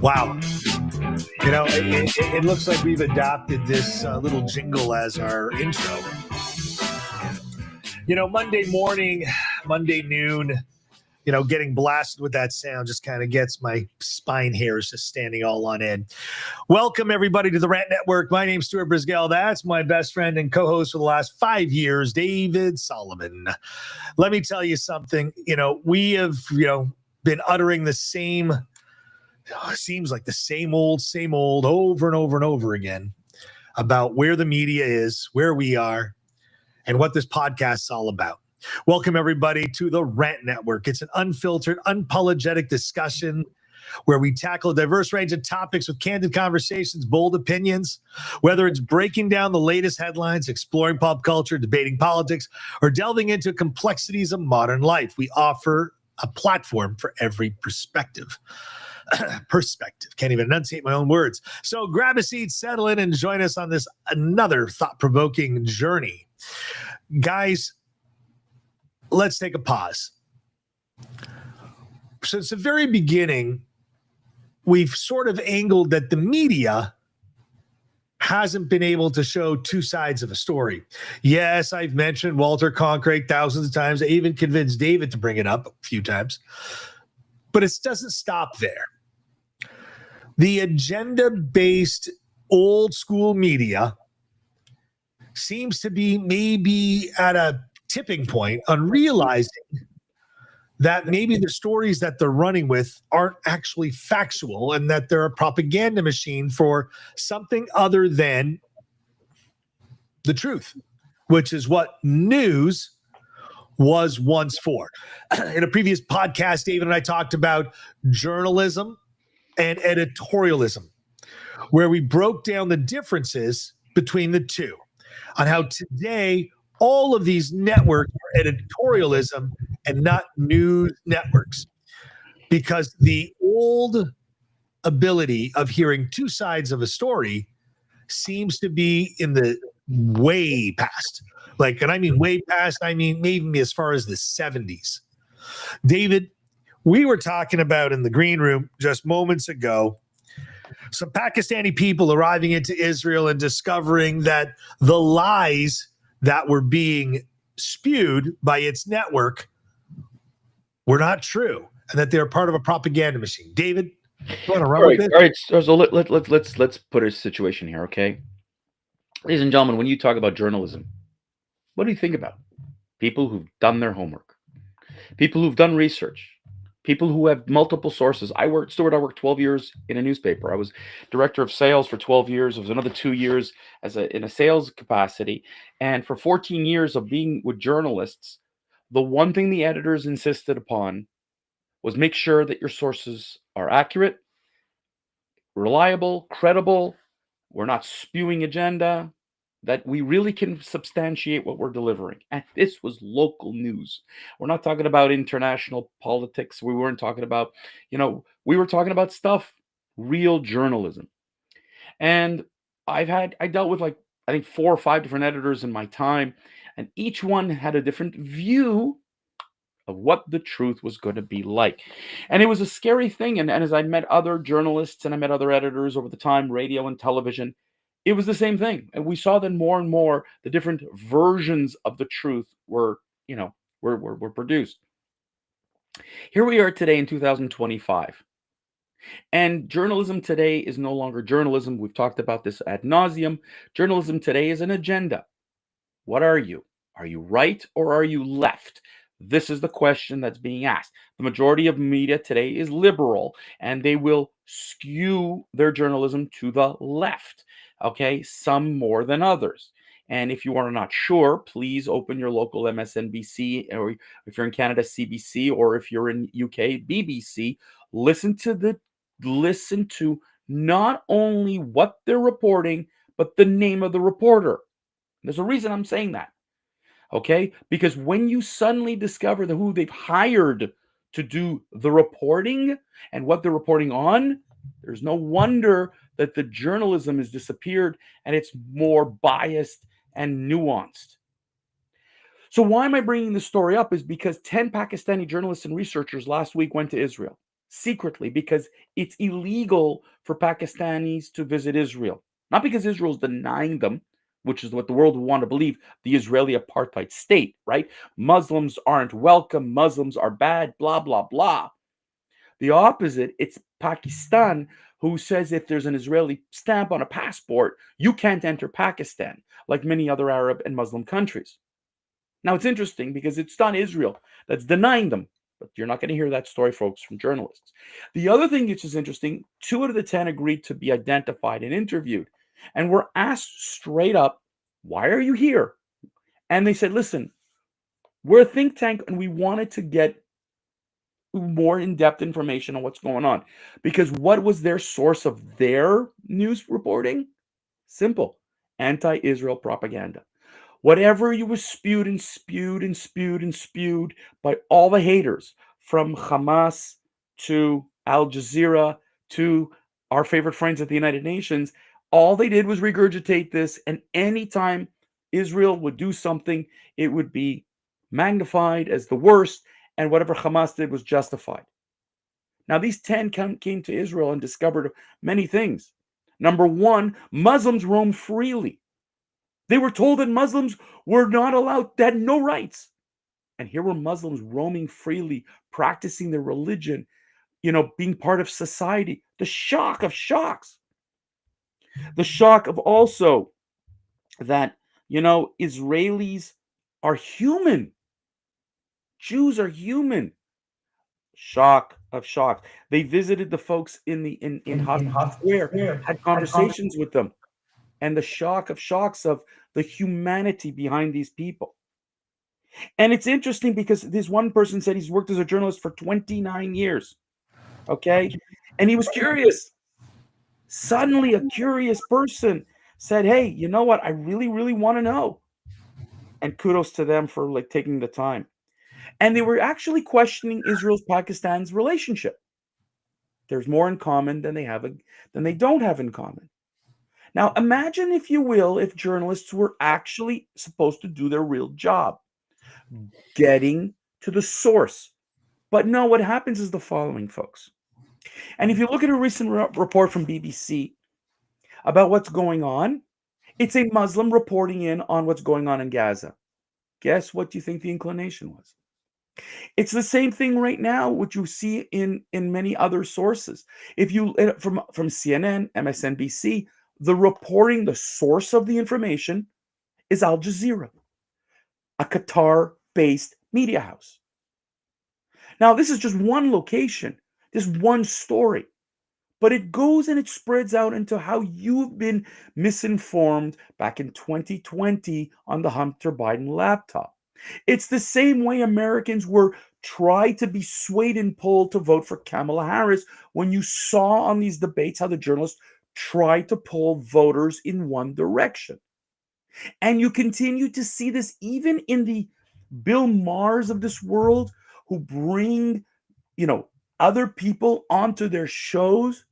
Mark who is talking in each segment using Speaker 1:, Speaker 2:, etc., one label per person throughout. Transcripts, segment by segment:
Speaker 1: Wow. It looks like we've adopted this little jingle as our intro. Monday morning, Monday noon, getting blasted with that sound just kind of gets my spine hairs just standing all on end. Welcome, everybody, to the Rant Network. My name's Stuart Brisgell. That's my best friend and co-host for the last 5 years, David Solomon. Let me tell you something. We have, been uttering the same, it seems like the same old over and over and over again about where the media is, where we are, and what this podcast is all about. Welcome, everybody, to the Rant Network. It's an unfiltered, unapologetic discussion where we tackle a diverse range of topics with candid conversations, bold opinions, whether it's breaking down the latest headlines, exploring pop culture, debating politics, or delving into complexities of modern life. We offer a platform for every perspective. Can't even enunciate my own words. So grab a seat, settle in, and join us on this another thought-provoking journey. Guys, let's take a pause. Since the very beginning, we've sort of angled that the media hasn't been able to show two sides of a story. Yes, I've mentioned Walter Cronkite thousands of times. I even convinced David to bring it up a few times. But it doesn't stop there. The agenda-based old school media seems to be maybe at a tipping point on realizing that maybe the stories that they're running with aren't actually factual and that they're a propaganda machine for something other than the truth, which is what news was once for. In a previous podcast, David and I talked about journalism and editorialism, where we broke down the differences between the two, on how today all of these networks are editorialism and not news networks, because the old ability of hearing two sides of a story seems to be in the way past. And I mean way past, I mean maybe as far as the 70s. David, we were talking about in the green room just moments ago some Pakistani people arriving into Israel and discovering that the lies that were being spewed by its network were not true, and that they're part of a propaganda machine. David, you want to run with this?
Speaker 2: All right. So let's put a situation here, okay? Ladies and gentlemen, when you talk about journalism, what do you think about? People who've done their homework, people who've done research, people who have multiple sources. I worked 12 years in a newspaper. I was director of sales for 12 years. It was another 2 years in a sales capacity. And for 14 years of being with journalists, the one thing the editors insisted upon was make sure that your sources are accurate, reliable, credible. We're not spewing agenda, that we really can substantiate what we're delivering. And this was local news. We're not talking about international politics. We weren't talking about, we were talking about stuff, real journalism. And I dealt with I think 4 or 5 different editors in my time, and each one had a different view of what the truth was going to be like. And it was a scary thing. And as I met other journalists and I met other editors over the time, radio and television, it was the same thing. And we saw then more and more the different versions of the truth were produced. Here we are today in 2025. And journalism today is no longer journalism. We've talked about this ad nauseum. Journalism today is an agenda. What are you? Are you right or are you left? This is the question that's being asked. The majority of media today is liberal, and they will skew their journalism to the left. Okay, some more than others. And if you are not sure, please open your local MSNBC, or if you're in Canada, CBC, or if you're in UK, BBC. Listen to not only what they're reporting, but the name of the reporter. There's a reason I'm saying that. Okay, because when you suddenly discover who they've hired to do the reporting and what they're reporting on, there's no wonder that the journalism has disappeared and it's more biased and nuanced. So why am I bringing this story up is because 10 Pakistani journalists and researchers last week went to Israel. secretly because it's illegal for Pakistanis to visit Israel. Not because Israel's denying them, which is what the world would want to believe, the Israeli apartheid state, right? Muslims aren't welcome, Muslims are bad, blah, blah, blah. The opposite, it's Pakistan who says if there's an Israeli stamp on a passport, you can't enter Pakistan, like many other Arab and Muslim countries. Now, it's interesting because it's not Israel that's denying them, but you're not going to hear that story, folks, from journalists. The other thing which is interesting, 2 out of the 10 agreed to be identified and interviewed, and were asked straight up, why are you here? And they said, listen, we're a think tank and we wanted to get more in-depth information on what's going on. Because what was their source of their news reporting? Simple. Anti-Israel propaganda. Whatever you was spewed and spewed and spewed and spewed by all the haters, from Hamas to Al Jazeera to our favorite friends at the United Nations, all they did was regurgitate this, and anytime Israel would do something, it would be magnified as the worst, and whatever Hamas did was justified. Now, these 10 came to Israel and discovered many things. Number one, Muslims roam freely. They were told that Muslims were not allowed, they had no rights. And here were Muslims roaming freely, practicing their religion, being part of society. The shock of shocks. The shock of also that, Israelis are human. Jews are human. Shock of shocks. They visited the folks in Hospital Square, had conversations with them. And the shock of shocks of the humanity behind these people. And it's interesting because this one person said he's worked as a journalist for 29 years. Okay? And he was curious. Suddenly, a curious person said, hey, you know what? I really, really want to know. And kudos to them for taking the time. And they were actually questioning Israel-Pakistan's relationship. There's more in common than they don't have in common. Now, imagine, if you will, if journalists were actually supposed to do their real job, getting to the source. But no, what happens is the following, folks. And if you look at a recent report from BBC about what's going on, it's a Muslim reporting in on what's going on in Gaza. Guess what you think the inclination was? It's the same thing right now, which you see in many other sources. If you from CNN, MSNBC, the reporting, the source of the information is Al Jazeera, a Qatar-based media house. Now, this is just one location, this one story, but it goes and it spreads out into how you've been misinformed back in 2020 on the Hunter Biden laptop. It's the same way Americans were tried to be swayed and pulled to vote for Kamala Harris when you saw on these debates how the journalists tried to pull voters in one direction. And you continue to see this even in the Bill Maher's of this world, who bring, other people onto their shows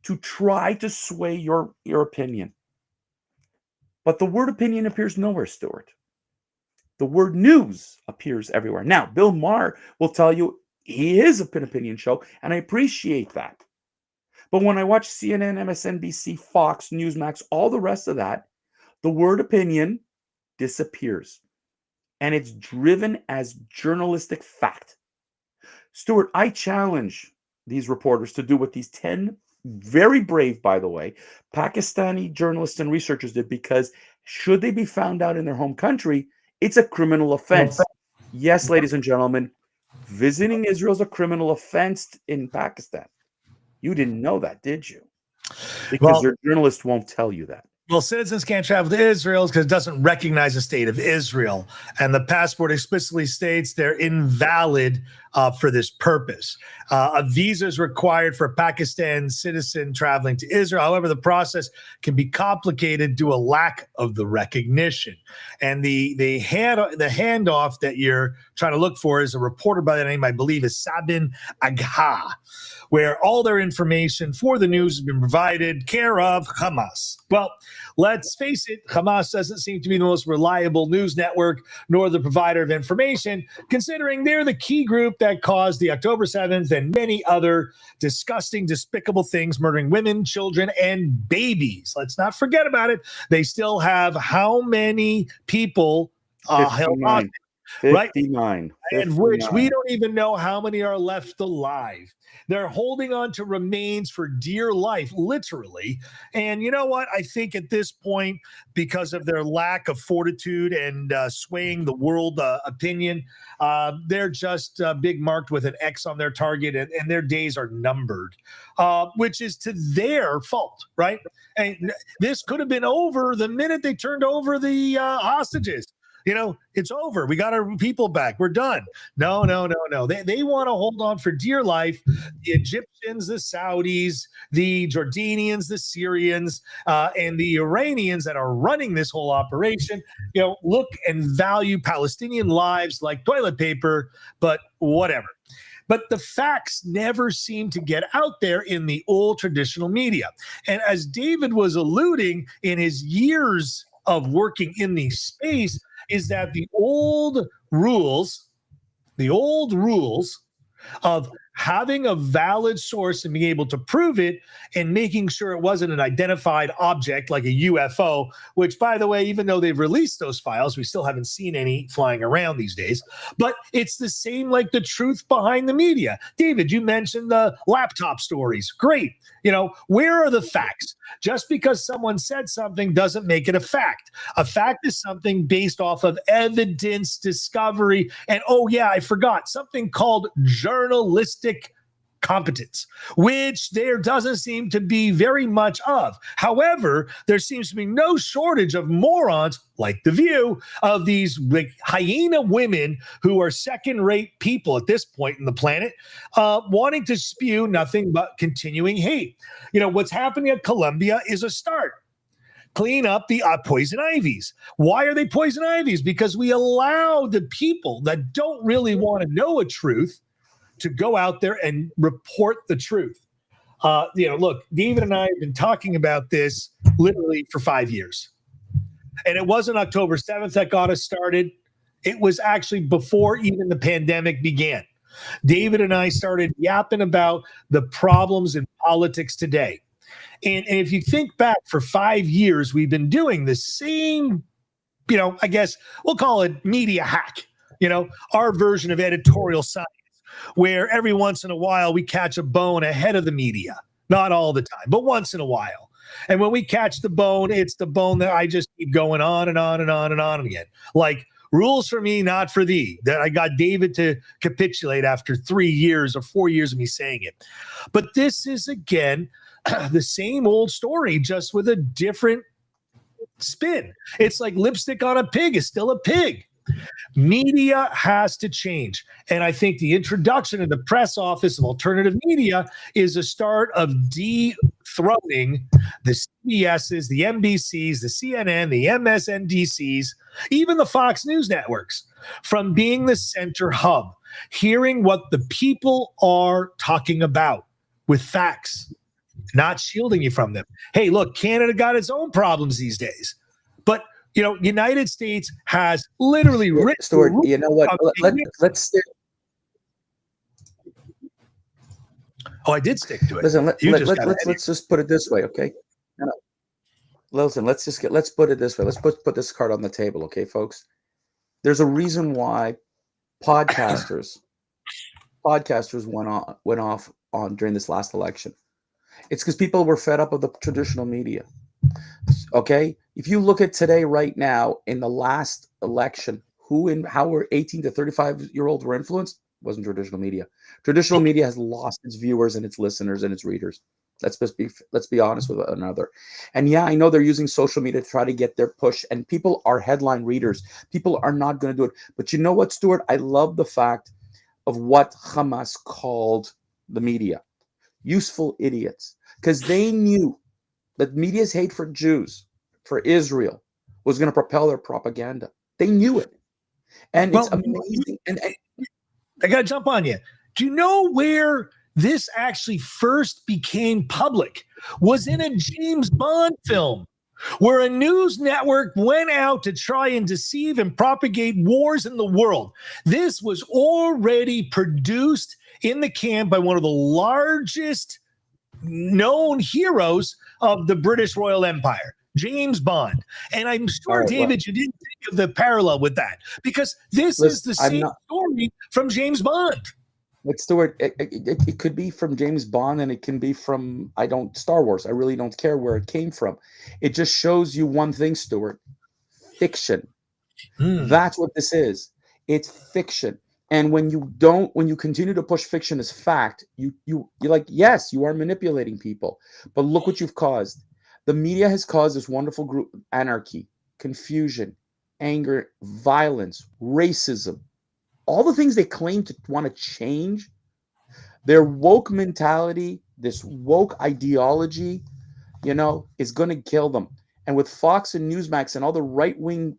Speaker 2: to try to sway your opinion. But the word opinion appears nowhere, Stuart. The word news appears everywhere. Now, Bill Maher will tell you he is an opinion show, and I appreciate that. But when I watch CNN, MSNBC, Fox, Newsmax, all the rest of that, the word opinion disappears. And it's driven as journalistic fact. Stuart, I challenge these reporters to do what these 10 very brave, by the way, Pakistani journalists and researchers did, because should they be found out in their home country, it's a criminal offense. Yes, ladies and gentlemen, visiting Israel is a criminal offense in Pakistan. You didn't know that, did you? Because your journalist won't tell you that.
Speaker 1: Well, citizens can't travel to Israel because it doesn't recognize the state of Israel. And the passport explicitly states they're invalid for this purpose. A visa is required for a Pakistan citizen traveling to Israel. However, the process can be complicated due to a lack of the recognition. And the handoff that you're trying to look for is a reporter by the name, I believe, is Sabin Agha, where all their information for the news has been provided care of Hamas. Well, let's face it, Hamas doesn't seem to be the most reliable news network nor the provider of information, considering they're the key group that that caused the October 7th and many other disgusting, despicable things, murdering women, children, and babies. Let's not forget about it. They still have how many people held on,
Speaker 2: 59.
Speaker 1: right?
Speaker 2: 59.
Speaker 1: And which we don't even know how many are left alive. They're holding on to remains for dear life, literally. And you know what? I think at this point, because of their lack of fortitude and swaying the world opinion, they're just big marked with an X on their target, and their days are numbered, which is to their fault, right? And this could have been over the minute they turned over the hostages. It's over. We got our people back. We're done. No. They want to hold on for dear life. The Egyptians, the Saudis, the Jordanians, the Syrians, and the Iranians that are running this whole operation, look and value Palestinian lives like toilet paper, but whatever. But the facts never seem to get out there in the old traditional media. And as David was alluding in his years of working in the space, is that the old rules of having a valid source and being able to prove it and making sure it wasn't an identified object like a UFO, which, by the way, even though they've released those files, we still haven't seen any flying around these days. But it's the same like the truth behind the media. David, you mentioned the laptop stories. Great. Where are the facts? Just because someone said something doesn't make it a fact. A fact is something based off of evidence, discovery, and I forgot something called journalistic competence, which there doesn't seem to be very much of. However, there seems to be no shortage of morons like The View, of these hyena women who are second-rate people at this point in the planet, wanting to spew nothing but continuing hate. What's happening at Columbia is a start. Clean up the poison ivies. Why are they poison ivies? Because we allow the people that don't really want to know a truth to go out there and report the truth. Look, David and I have been talking about this literally for 5 years. And it wasn't October 7th that got us started. It was actually before even the pandemic began. David and I started yapping about the problems in politics today. And if you think back, for 5 years, we've been doing the same, I guess we'll call it media hack, our version of editorial science, where every once in a while we catch a bone ahead of the media. Not all the time, but once in a while. And when we catch the bone, it's the bone that I just keep going on and on and on and on again. Like, rules for me, not for thee. That I got David to capitulate after 3 years or 4 years of me saying it. But this is, again, the same old story, just with a different spin. It's like lipstick on a pig is still a pig. Media has to change. And I think the introduction of the press office of alternative media is a start of dethroning the CBSs, the NBCs, the CNN, the MSNBCs, even the Fox News networks from being the center hub, hearing what the people are talking about with facts, not shielding you from them. Hey, look, Canada got its own problems these days, but United States has literally written.
Speaker 3: Stuart, you know what? Let's.
Speaker 1: Oh, I did stick to it.
Speaker 3: Listen, let's just put it this way, okay? No. Listen, let's put it this way. Let's put this card on the table, okay, folks? There's a reason why podcasters went off during this last election. It's because people were fed up of the traditional media. Okay, if you look at today, right now, in the last election, how were 18 to 35-year-olds were influenced? Wasn't traditional media. Traditional media has lost its viewers and its listeners and its readers. Let's be honest with one another. And yeah, I know they're using social media to try to get their push, and people are headline readers. People are not going to do it. But you know what, Stuart? I love the fact of what Hamas called the media. Useful idiots. Because they knew that media's hate for Jews, for Israel, was going to propel their propaganda. They knew it. And it's amazing. And
Speaker 1: I got to jump on you. Do you know where this actually first became public? Was in a James Bond film. where a news network went out to try and deceive and propagate wars in the world. This was already produced in the camp by one of the largest known heroes of the British Royal Empire, James Bond. And I'm sure,
Speaker 3: right,
Speaker 1: David, you didn't think of the parallel with that, because this is the same story from James Bond.
Speaker 3: But Stuart, it could be from James Bond, and it can be from Star Wars. I really don't care where it came from. It just shows you one thing, Stuart: fiction. That's what this is. It's fiction. And when you continue to push fiction as fact, you're like, yes, you are manipulating people. But look what you've caused. The media has caused this wonderful group: anarchy, confusion, anger, violence, racism. All the things they claim to want to change, their woke mentality, this woke ideology, is going to kill them. And with Fox and Newsmax and all the right-wing,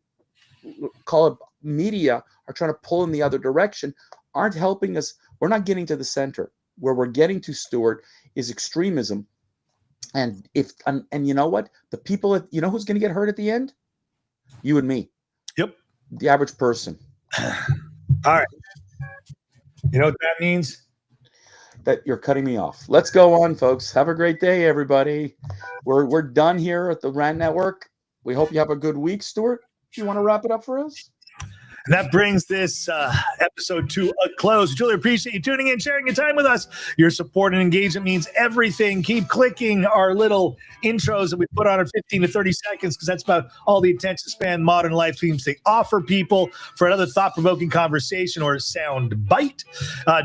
Speaker 3: call it media, are trying to pull in the other direction, aren't helping us. We're not getting to the center. Where we're getting to, Stuart, is extremism. And you know what? The people, who's going to get hurt at the end? You and me.
Speaker 1: Yep.
Speaker 3: The average person.
Speaker 1: All right. You know what that means?
Speaker 3: That you're cutting me off. Let's go on, folks. Have a great day, everybody. We're done here at the RAND Network. We hope you have a good week. Stuart, do you want to wrap it up for us?
Speaker 1: And that brings this episode to a close. Truly appreciate you tuning in, sharing your time with us. Your support and engagement means everything. Keep clicking our little intros that we put on in 15 to 30 seconds, because that's about all the attention span modern life seems to offer people for another thought-provoking conversation or a sound bite.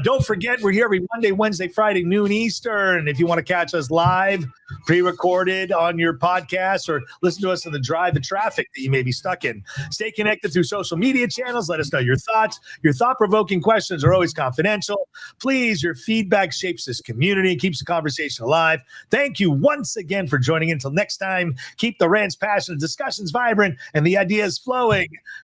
Speaker 1: Don't forget, we're here every Monday, Wednesday, Friday, noon Eastern. If you want to catch us live, pre-recorded on your podcast, or listen to us in the drive, the traffic that you may be stuck in. Stay connected through social media channels. Let us know your thoughts. Your thought-provoking questions are always confidential. Please, your feedback shapes this community, keeps the conversation alive. Thank you once again for joining in. Until next time, keep the rants passionate, discussions vibrant, and the ideas flowing.